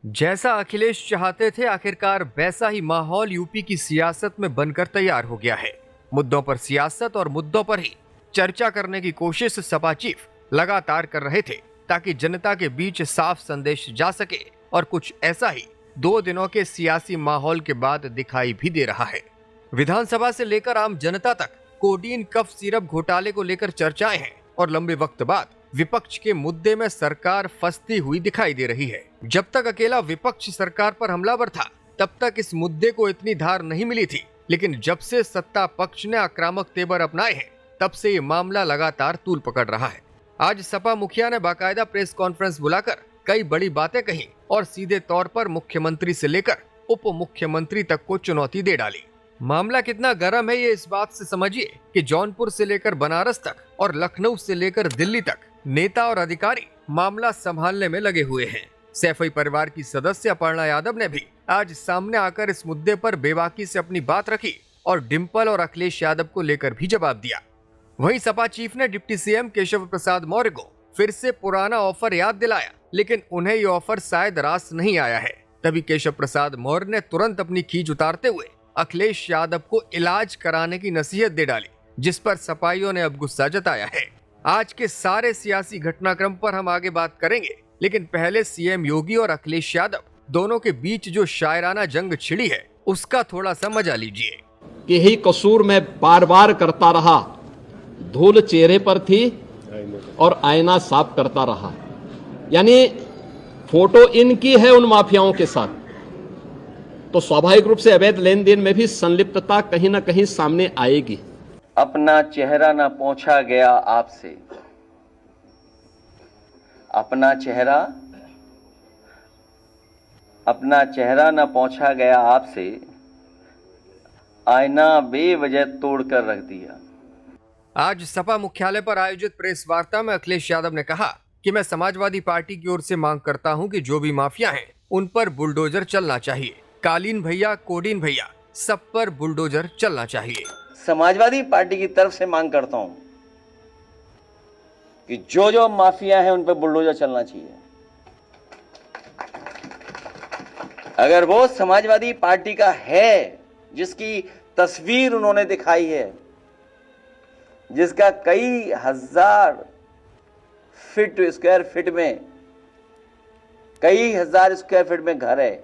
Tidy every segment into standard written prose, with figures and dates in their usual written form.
जैसा अखिलेश चाहते थे, आखिरकार वैसा ही माहौल यूपी की सियासत में बनकर तैयार हो गया है। मुद्दों पर सियासत और मुद्दों पर ही चर्चा करने की कोशिश सपा चीफ लगातार कर रहे थे, ताकि जनता के बीच साफ संदेश जा सके। और कुछ ऐसा ही 2 दिनों के सियासी माहौल के बाद दिखाई भी दे रहा है। विधानसभा से लेकर आम जनता तक कोडीन कफ सिरप घोटाले को लेकर चर्चाएं हैं और लंबे वक्त बाद विपक्ष के मुद्दे में सरकार फंसती हुई दिखाई दे रही है। जब तक अकेला विपक्ष सरकार पर हमलावर था, तब तक इस मुद्दे को इतनी धार नहीं मिली थी। लेकिन जब से सत्ता पक्ष ने आक्रामक तेवर अपनाए हैं, तब से ये मामला लगातार तूल पकड़ रहा है। आज सपा मुखिया ने बाकायदा प्रेस कॉन्फ्रेंस बुलाकर कई बड़ी बातें कही और सीधे तौर पर मुख्यमंत्री से लेकर उप मुख्यमंत्री तक को चुनौती दे डाली। मामला कितना गर्म है, ये इस बात से समझिए कि जौनपुर से लेकर बनारस तक और लखनऊ से लेकर दिल्ली तक नेता और अधिकारी मामला संभालने में लगे हुए हैं। सैफई परिवार की सदस्य अपर्णा यादव ने भी आज सामने आकर इस मुद्दे पर बेबाकी से अपनी बात रखी और डिंपल और अखिलेश यादव को लेकर भी जवाब दिया। वहीं सपा चीफ ने डिप्टी सीएम केशव प्रसाद मौर्य को फिर से पुराना ऑफर याद दिलाया, लेकिन उन्हें ये ऑफर शायद रास नहीं आया है। तभी केशव प्रसाद मौर्य ने तुरंत अपनी खींच उतारते हुए अखिलेश यादव को इलाज कराने की नसीहत दे डाली, जिस पर सपाइयों ने अब गुस्सा जताया है। आज के सारे सियासी घटनाक्रम पर हम आगे बात करेंगे, लेकिन पहले सीएम योगी और अखिलेश यादव दोनों के बीच जो शायराना जंग छिड़ी है, उसका थोड़ा सा मजा लीजिए। कि यही कसूर मैं बार बार करता रहा, धूल चेहरे पर थी और आईना साफ करता रहा। यानी फोटो इनकी है उन माफियाओं के साथ, तो स्वाभाविक रूप से अवैध लेन देन में भी संलिप्तता कहीं ना कहीं सामने आएगी। अपना चेहरा ना पोंछा गया आपसे, अपना चेहरा ना पोंछा गया आपसे, आईना बेवजह तोड़कर रख दिया। आज सपा मुख्यालय पर आयोजित प्रेस वार्ता में अखिलेश यादव ने कहा कि मैं समाजवादी पार्टी की ओर से मांग करता हूं कि जो भी माफिया हैं, उन पर बुलडोजर चलना चाहिए। कालीन भैया, कोडीन भैया, सब पर बुलडोजर चलना चाहिए। समाजवादी पार्टी की तरफ से मांग करता हूं कि जो जो माफिया हैं उन पर बुलडोजर चलना चाहिए। अगर वो समाजवादी पार्टी का है जिसकी तस्वीर उन्होंने दिखाई है, जिसका कई हजार स्क्वायर फीट में घर है,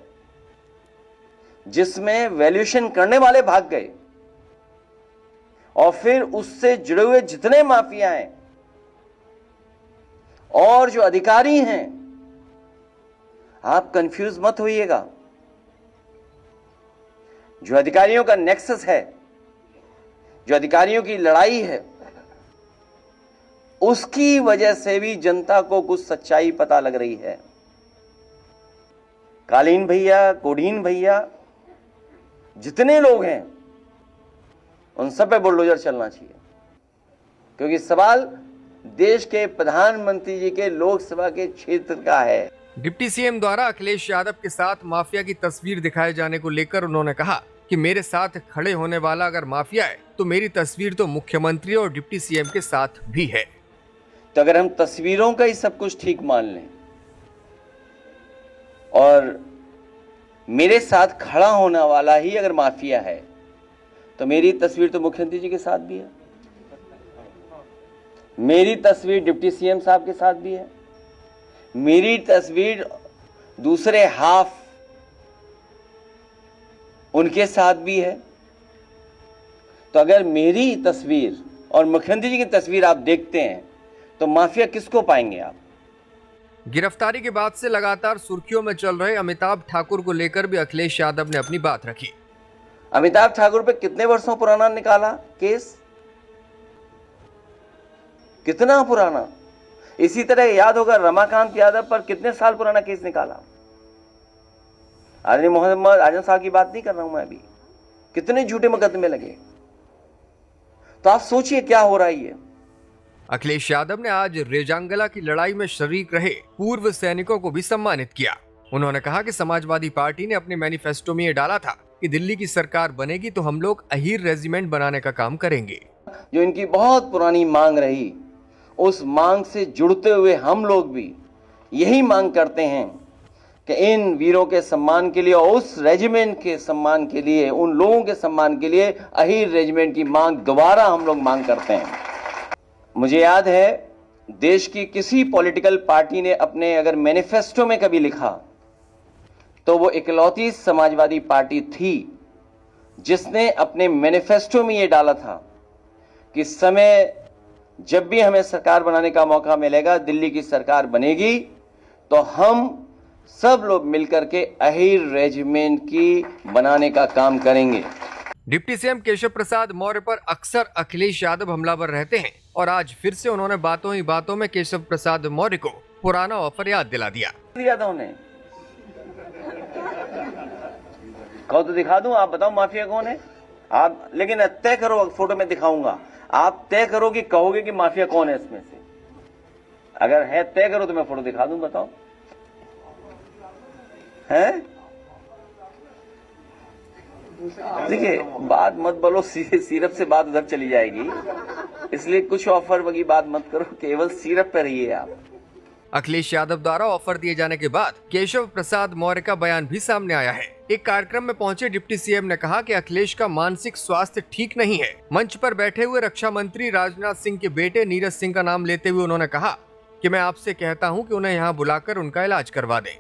जिसमें वैल्यूएशन करने वाले भाग गए, और फिर उससे जुड़े हुए जितने माफिया हैं और जो अधिकारी हैं, आप कंफ्यूज मत होइएगा। जो अधिकारियों का नेक्सस है, जो अधिकारियों की लड़ाई है, उसकी वजह से भी जनता को कुछ सच्चाई पता लग रही है। कालीन भैया, कोडीन भैया, जितने लोग हैं, उन सब पे बुलडोजर चलना चाहिए, क्योंकि सवाल देश के प्रधानमंत्री जी के लोकसभा के क्षेत्र का है। डिप्टी सीएम द्वारा अखिलेश यादव के साथ माफिया की तस्वीर दिखाए जाने को लेकर उन्होंने कहा कि मेरे साथ खड़े होने वाला अगर माफिया है, तो मेरी तस्वीर तो मुख्यमंत्री और डिप्टी सीएम के साथ भी है। तो अगर हम तस्वीरों का ही सब कुछ ठीक मान लें और मेरे साथ खड़ा होने वाला ही अगर माफिया है, तो मेरी तस्वीर तो मुख्यमंत्री जी के साथ भी है, मेरी तस्वीर डिप्टी सीएम साहब के साथ भी है, मेरी तस्वीर दूसरे हाफ उनके साथ भी है। तो अगर मेरी तस्वीर और मुख्यमंत्री जी की तस्वीर आप देखते हैं, तो माफिया किसको पाएंगे आप? गिरफ्तारी के बाद से लगातार सुर्खियों में चल रहे अमिताभ ठाकुर को लेकर भी अखिलेश यादव ने अपनी बात रखी। अमिताभ ठाकुर पे कितने वर्षों पुराना निकाला केस? कितना पुराना? इसी तरह याद होगा रमाकांत यादव पर कितने साल पुराना केस निकाला। आदरणीय मोहम्मद आजम साहब की बात नहीं कर रहा हूं मैं अभी। कितने झूठे मुकदमे लगे। तो आप सोचिए क्या हो रहा है ये। अखिलेश यादव ने आज रेजांगला की लड़ाई में शरीक रहे पूर्व सैनिकों को भी सम्मानित किया। उन्होंने कहा कि समाजवादी पार्टी ने अपने मैनिफेस्टो में ये डाला था कि दिल्ली की सरकार बनेगी तो हम लोग अहीर रेजिमेंट बनाने का काम करेंगे। जो इनकी बहुत पुरानी मांग रही, उस मांग से जुड़ते हुए हम लोग भी यही मांग करते हैं कि इन वीरों के सम्मान के लिए और उस रेजिमेंट के सम्मान के लिए, उन लोगों के सम्मान के लिए अहीर रेजिमेंट की मांग दोबारा हम लोग मांग करते हैं। मुझे याद है देश की किसी पॉलिटिकल पार्टी ने अपने अगर मैनिफेस्टो में कभी लिखा तो वो इकलौती समाजवादी पार्टी थी जिसने अपने मैनिफेस्टो में ये डाला था कि समय जब भी हमें सरकार बनाने का मौका मिलेगा, दिल्ली की सरकार बनेगी तो हम सब लोग मिलकर के अहीर रेजिमेंट की बनाने का काम करेंगे। डिप्टी सीएम केशव प्रसाद मौर्य पर अक्सर अखिलेश यादव हमलावर रहते हैं और आज फिर से उन्होंने बातों ही बातों में केशव प्रसाद मौर्य को पुराना ऑफर याद दिला दिया था उन्हें। कहो तो दिखा दूं, आप बताओ माफिया कौन है आप, लेकिन तय करो, फोटो में दिखाऊंगा, आप तय करो कि कहोगे कि माफिया कौन है इसमें से। अगर है तय करो तो मैं फोटो दिखा दूं, बताओ है। देखिए बात मत बोलो, सीरप से बात उधर चली जाएगी, इसलिए कुछ ऑफर की बात मत करो, केवल सीरप पे रहिए आप। अखिलेश यादव द्वारा ऑफर दिए जाने के बाद केशव प्रसाद मौर्य का बयान भी सामने आया है। एक कार्यक्रम में पहुंचे डिप्टी सीएम ने कहा कि अखिलेश का मानसिक स्वास्थ्य ठीक नहीं है। मंच पर बैठे हुए रक्षा मंत्री राजनाथ सिंह के बेटे नीरज सिंह का नाम लेते हुए उन्होंने कहा कि मैं आपसे कहता हूं कि उन्हें यहां बुलाकर उनका इलाज करवा दें।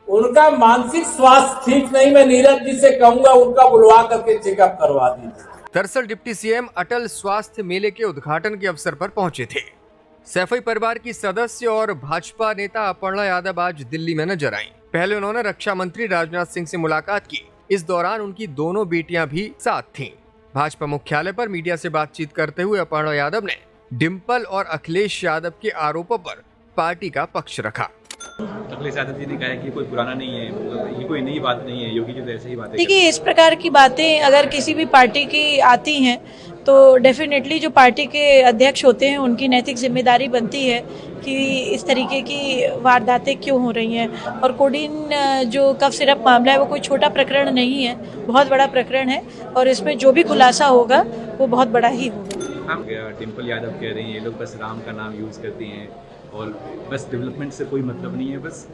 उनका मानसिक स्वास्थ्य ठीक नहीं, मैं नीरज जी से कहूंगा उनका बुलवा करके चेकअप करवा दीजिए। दरअसल डिप्टी सीएम अटल स्वास्थ्य मेले के उद्घाटन के अवसर पर पहुंचे थे। सैफई परिवार की सदस्य और भाजपा नेता अपर्णा यादव आज दिल्ली में नजर आईं। पहले उन्होंने रक्षा मंत्री राजनाथ सिंह से मुलाकात की। इस दौरान उनकी दोनों बेटियां भी साथ थीं। भाजपा मुख्यालय पर मीडिया से बातचीत करते हुए अपर्णा यादव ने डिम्पल और अखिलेश यादव के आरोपों पर पार्टी का पक्ष रखा। अखिलेश यादव जी ने कहा कि कोई पुराना नहीं है, मतलब ये कोई नई बात नहीं है, योगी जी तो ऐसे ही बातें। देखिए इस प्रकार की बातें अगर किसी भी पार्टी की आती हैं तो डेफिनेटली जो पार्टी के अध्यक्ष होते हैं उनकी नैतिक जिम्मेदारी बनती है कि इस तरीके की वारदातें क्यों हो रही हैं। और कोडीन जो कफ सिरप मामला है वो कोई छोटा प्रकरण नहीं है, बहुत बड़ा प्रकरण है और इसमें जो भी खुलासा होगा वो बहुत बड़ा ही होगा। डिम्पल यादव कह रही हैं ये लोग बस राम का नाम यूज़ करती हैं और बस डेवलपमेंट से कोई मतलब नहीं है, बस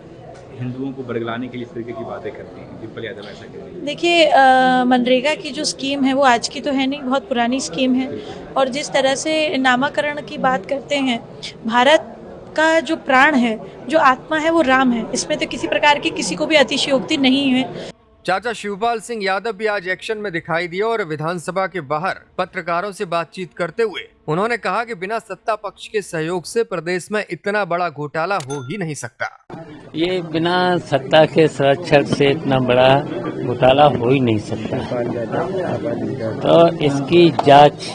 हिंदुओं को बरगलाने के लिए इस तरीके की बातें करती हैं। डिम्पल यादव ऐसा कह रही है। देखिए मनरेगा की जो स्कीम है वो आज की तो है नहीं, बहुत पुरानी स्कीम है। और जिस तरह से नामकरण की बात करते हैं, भारत का जो प्राण है, जो आत्मा है वो राम है। इसमें तो किसी प्रकार की किसी को भी अतिशयोक्ति नहीं है। चाचा शिवपाल सिंह यादव भी आज एक्शन में दिखाई दिए और विधानसभा के बाहर पत्रकारों से बातचीत करते हुए उन्होंने कहा कि बिना सत्ता पक्ष के सहयोग से प्रदेश में इतना बड़ा घोटाला हो ही नहीं सकता। ये बिना सत्ता के सुरक्षा से इतना बड़ा घोटाला हो ही नहीं सकता। तो इसकी जांच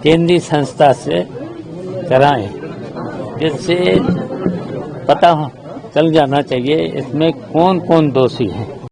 केंद्रीय संस्था से कराएं, जिससे पता चल जाना चाहिए इसमें कौन कौन दोषी है।